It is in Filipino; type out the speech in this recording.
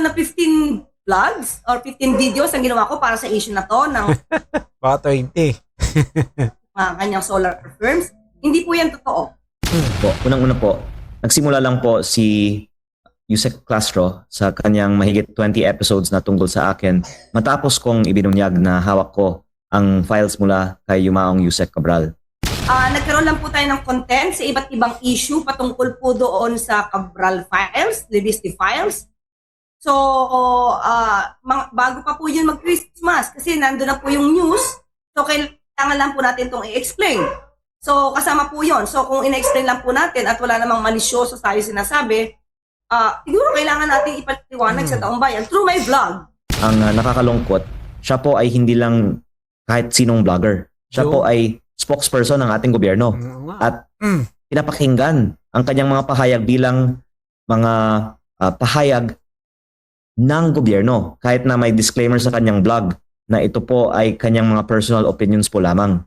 na 15 vlogs or 15 videos ang ginawa ko para sa issue na to ng Baka 20. kanyang solar firms. Hindi po yan totoo. Po, unang-una po, nagsimula lang po si Yusek Castro sa kanyang mahigit 20 episodes na tungkol sa akin matapos kong ibinunyag na hawak ko ang files mula kay Yumaong Yusek Cabral. Nagkaroon lang po tayo ng content sa iba't ibang issue patungkol po doon sa Cabral files, Libisty files. So, bago pa po yun mag-Christmas kasi nandun na po yung news. So, kailangan lang po natin itong i-explain. So, kasama po yun. So, kung ina-explain lang po natin at wala namang malisyoso tayo sinasabi, siguro kailangan natin ipatiwanag sa taong bayan through my vlog. Ang nakakalungkot, siya po ay hindi lang kahit sinong vlogger. Siya po ay spokesperson ng ating gobyerno. At pinapakinggan ang kanyang mga pahayag bilang mga pahayag ng gobyerno. Kahit na may disclaimer sa kanyang vlog na ito po ay kanyang mga personal opinions po lamang.